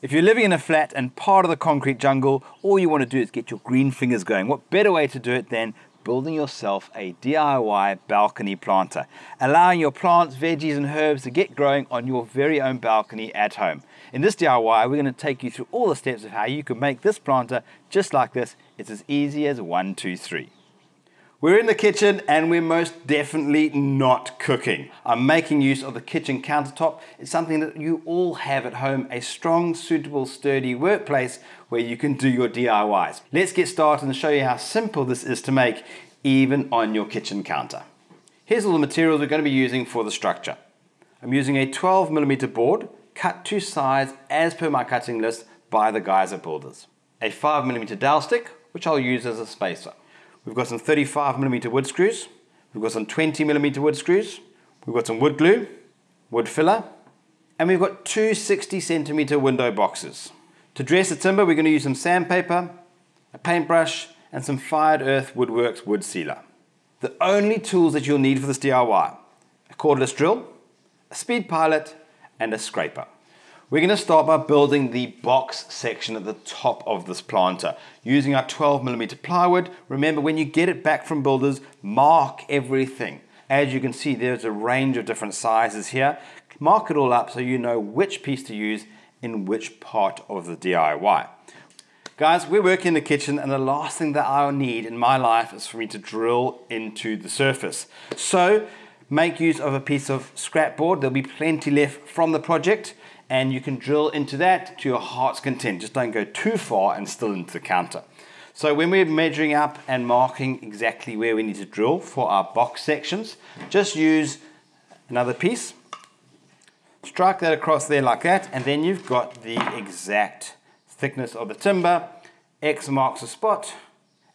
If you're living in a flat and part of the concrete jungle, all you want to do is get your green fingers going. What better way to do it than building yourself a DIY balcony planter, allowing your plants, veggies and herbs to get growing on your very own balcony at home. In this DIY, we're going to take you through all the steps of how you can make this planter just like this. It's as easy as 1, 2, 3. We're in the kitchen and we're most definitely not cooking. I'm making use of the kitchen countertop. It's something that you all have at home, a strong, suitable, sturdy workplace where you can do your DIYs. Let's get started and show you how simple this is to make even on your kitchen counter. Here's all the materials we're going to be using for the structure. I'm using a 12mm board, cut to size as per my cutting list by the guys at Builders. A 5mm dowel stick, which I'll use as a spacer. We've got some 35mm wood screws, we've got some 20mm wood screws, we've got some wood glue, wood filler, and we've got two 60cm window boxes. To dress the timber, we're going to use some sandpaper, a paintbrush, and some Fired Earth Woodworks wood sealer. The only tools that you'll need for this DIY, a cordless drill, a speed pilot, and a scraper. We're going to start by building the box section at the top of this planter using our 12mm plywood. Remember, when you get it back from Builders, mark everything. As you can see, there's a range of different sizes here. Mark it all up so you know which piece to use in which part of the DIY. Guys, we're working in the kitchen and the last thing that I'll need in my life is for me to drill into the surface. So make use of a piece of scrap board. There'll be plenty left from the project, and you can drill into that to your heart's content. Just don't go too far and still into the counter. So when we're measuring up and marking exactly where we need to drill for our box sections, just use another piece, strike that across there like that, and then you've got the exact thickness of the timber. X marks the spot,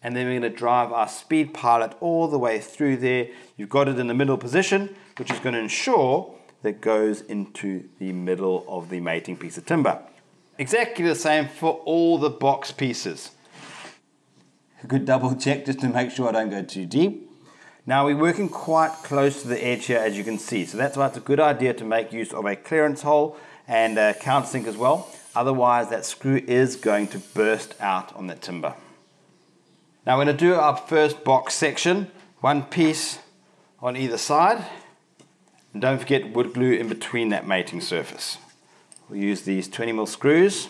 and then we're going to drive our speed pilot all the way through there. You've got it in the middle position, which is going to ensure that goes into the middle of the mating piece of timber. Exactly the same for all the box pieces. A good double check just to make sure I don't go too deep. Now we're working quite close to the edge here, as you can see, so that's why it's a good idea to make use of a clearance hole and a countersink as well. Otherwise that screw is going to burst out on that timber. Now we're going to do our first box section, one piece on either side. And don't forget wood glue in between that mating surface. We'll use these 20mm screws.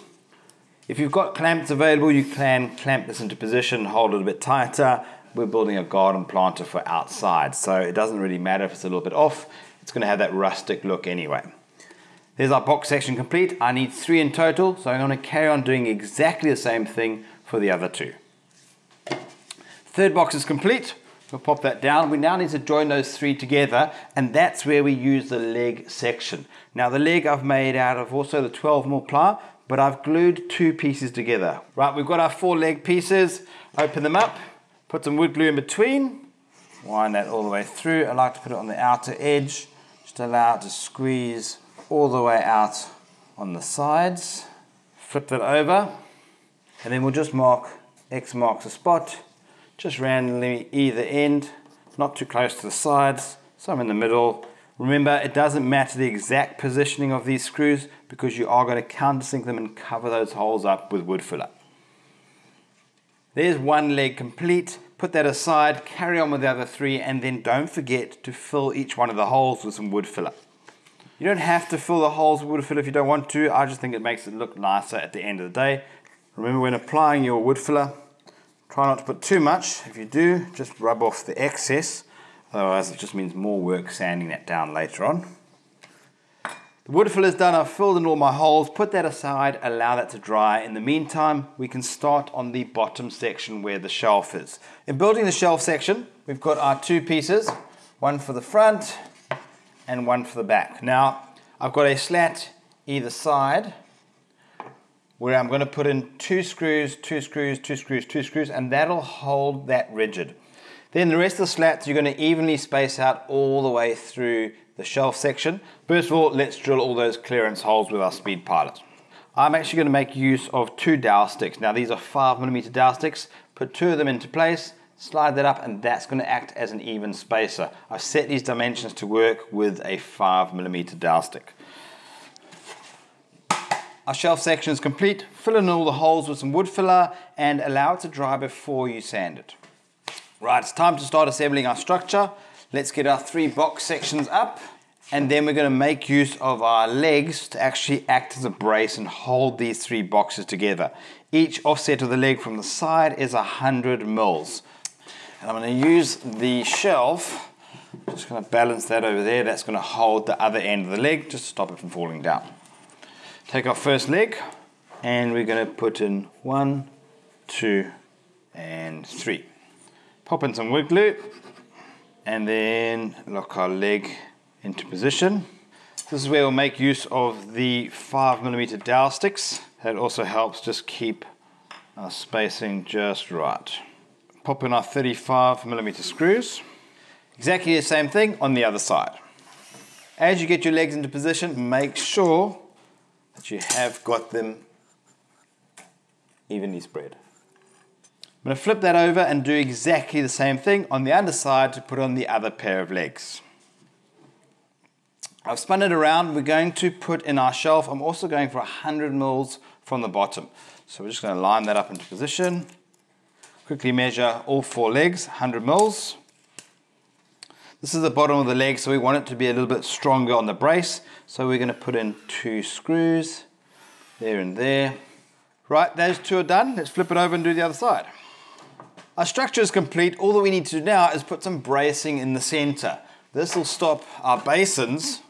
If you've got clamps available, you can clamp this into position, hold it a bit tighter. We're building a garden planter for outside, so it doesn't really matter if it's a little bit off. It's going to have that rustic look anyway. There's our box section complete. I need 3 in total, so I'm going to carry on doing exactly the same thing for the other 2. Third box is complete. We'll pop that down. We now need to join those 3 together, and that's where we use the leg section. Now the leg I've made out of also the 12mm ply, but I've glued 2 pieces together. Right, we've got our 4 leg pieces. Open them up, put some wood glue in between, wind that all the way through. I like to put it on the outer edge, just allow it to squeeze all the way out on the sides. Flip that over, and then we'll just mark, X marks the spot, just randomly either end, not too close to the sides, some in the middle. Remember, it doesn't matter the exact positioning of these screws because you are going to countersink them and cover those holes up with wood filler. There's one leg complete. Put that aside, carry on with the other 3, and then don't forget to fill each one of the holes with some wood filler. You don't have to fill the holes with wood filler if you don't want to. I just think it makes it look nicer at the end of the day. Remember, when applying your wood filler, try not to put too much. If you do, just rub off the excess. Otherwise, it just means more work sanding that down later on. The wood fill is done. I've filled in all my holes. Put that aside, allow that to dry. In the meantime, we can start on the bottom section where the shelf is. In building the shelf section, we've got our 2 pieces, one for the front and one for the back. Now, I've got a slat either side where I'm going to put in 2 screws, 2 screws, 2 screws, 2 screws, and that'll hold that rigid. Then the rest of the slats you're going to evenly space out all the way through the shelf section. First of all, let's drill all those clearance holes with our speed pilot. I'm actually going to make use of 2 dowel sticks. Now these are 5mm dowel sticks. Put 2 of them into place, slide that up, and that's going to act as an even spacer. I've set these dimensions to work with a 5mm dowel stick. Our shelf section is complete. Fill in all the holes with some wood filler and allow it to dry before you sand it. Right, it's time to start assembling our structure. Let's get our 3 box sections up, and then we're going to make use of our legs to actually act as a brace and hold these 3 boxes together. Each offset of the leg from the side is 100 mils. And I'm going to use the shelf, just going to balance that over there. That's going to hold the other end of the leg just to stop it from falling down. Take our first leg and we're going to put in 1, 2 and 3. Pop in some wood glue and then lock our leg into position. This is where we'll make use of the 5mm dowel sticks. That also helps just keep our spacing just right. Pop in our 35mm screws. Exactly the same thing on the other side. As you get your legs into position, make sure that you have got them evenly spread. I'm going to flip that over and do exactly the same thing on the underside to put on the other pair of legs. I've spun it around. We're going to put in our shelf. I'm also going for 100 mils from the bottom. So we're just going to line that up into position. Quickly measure all 4 legs, 100 mils. This is the bottom of the leg, so we want it to be a little bit stronger on the brace. So we're going to put in 2 screws, there and there. Right, those 2 are done. Let's flip it over and do the other side. Our structure is complete. All that we need to do now is put some bracing in the center. This will stop our basins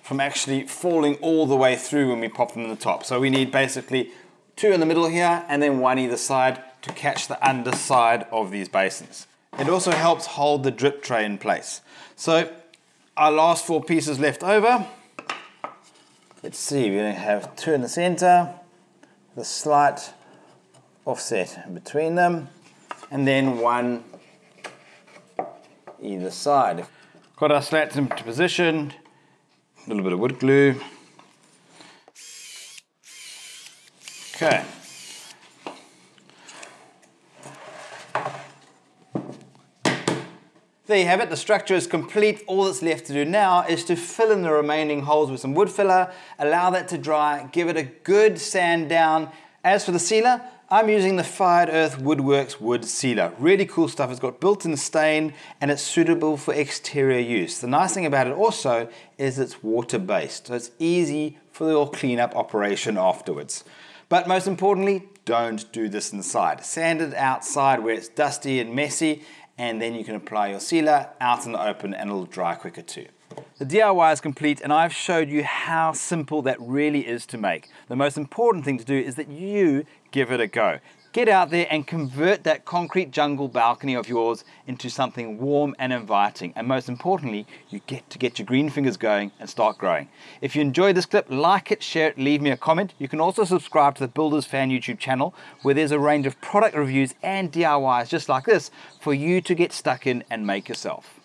from actually falling all the way through when we pop them in the top. So we need basically 2 in the middle here and then 1 either side to catch the underside of these basins. It also helps hold the drip tray in place. So our last 4 pieces left over. Let's see, we're going to have 2 in the center, with a slight offset in between them, and then 1 either side. Got our slats into position, a little bit of wood glue. Okay. There you have it, the structure is complete. All that's left to do now is to fill in the remaining holes with some wood filler, allow that to dry, give it a good sand down. As for the sealer, I'm using the Fired Earth Woodworks wood sealer. Really cool stuff. It's got built-in stain and it's suitable for exterior use. The nice thing about it also is it's water-based, so it's easy for your cleanup operation afterwards. But most importantly, don't do this inside. Sand it outside where it's dusty and messy, and then you can apply your sealer out in the open and it'll dry quicker too. The DIY is complete and I've showed you how simple that really is to make. The most important thing to do is that you give it a go. Get out there and convert that concrete jungle balcony of yours into something warm and inviting. And most importantly, you get to get your green fingers going and start growing. If you enjoyed this clip, like it, share it, leave me a comment. You can also subscribe to the Builders Fan YouTube channel where there's a range of product reviews and DIYs just like this for you to get stuck in and make yourself.